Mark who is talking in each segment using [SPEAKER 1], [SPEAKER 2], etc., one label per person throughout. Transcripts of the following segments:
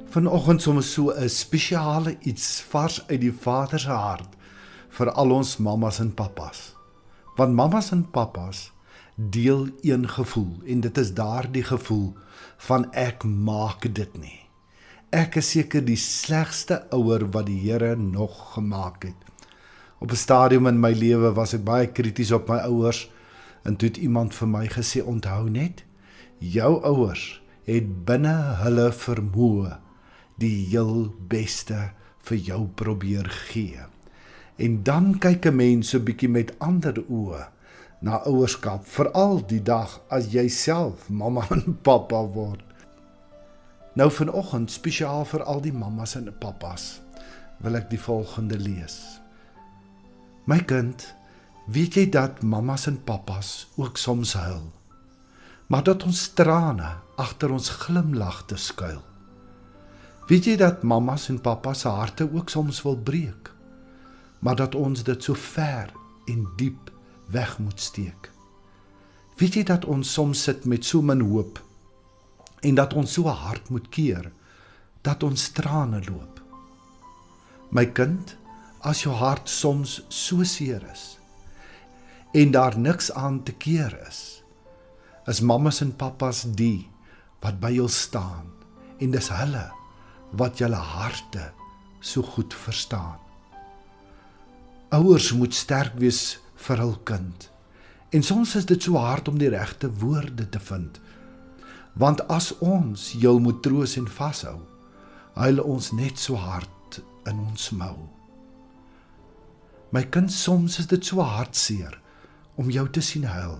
[SPEAKER 1] Vanoggend soms so 'n spesiale iets vars uit die Vader se hart vir al ons mammas en pappas. Want mammas en pappas deel een gevoel en dit is daardie gevoel van ek maak dit nie. Ek is seker die slegste ouer wat die Here nog gemaak het. Op 'n stadium in my lewe was ek baie krities op my ouers en toe het iemand vir my gesê, onthou net, jou ouers het binne hulle vermoë die heel beste vir jou probeer gee. En dan kyk 'n mens so 'n bietjie met ander oë na ouerskap, veral die dag as jy self mamma en pappa word. Nou vanoggend, spesiaal vir al die mammas en pappas, wil ek die volgende lees. My kind, weet jy dat mammas en pappas ook soms huil, maar dat ons trane agter ons glimlagte skuil? Weet jy dat mammas en pappas se harte ook soms wil breek, maar dat ons dit so ver en diep weg moet steek? Weet jy dat ons soms sit met so min hoop en dat ons so hard moet keer dat ons trane loop? My kind, as jou hart soms so seer is en daar niks aan te keer is mammas en pappas die wat by jou staan en dis hulle wat julle harte so goed verstaan. Ouers moet sterk wees vir hul kind. En soms is dit so hard om die regte woorde te vind. Want as ons jou moet troos en vashou, huil ons net so hard in ons mou. My kind, soms is dit so hartseer om jou te sien huil.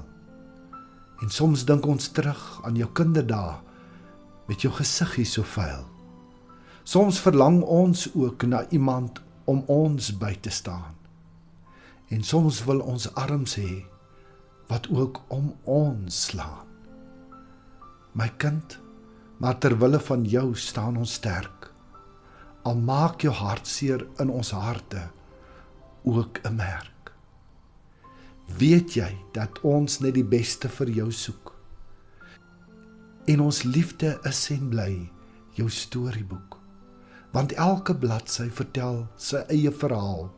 [SPEAKER 1] En soms dink ons terug aan jou kinderdae met jou gesiggie so vuil. Soms verlang ons ook na iemand om ons by te staan. En soms wil ons arms hê wat ook om ons slaan. My kind, maar ter wille van jou staan ons sterk. Al maak jou hartseer in ons harte ook 'n merk. Weet jy dat ons net die beste vir jou soek? En ons liefde is en bly jou storieboek. Want elke bladsy vertel sy eie verhaal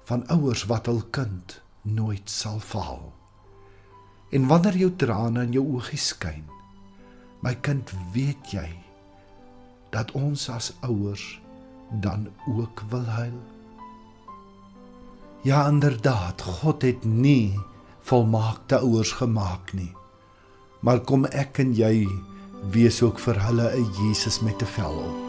[SPEAKER 1] van ouers wat hul kind nooit sal faal. En wanneer jou trane in jou oogies skyn, my kind, weet jy dat ons as ouers dan ook wil huil? Ja, inderdaad, God het nie volmaakte ouers gemaak nie. Maar kom ek en jy wees ook vir hulle 'n Jesus met 'n vel op.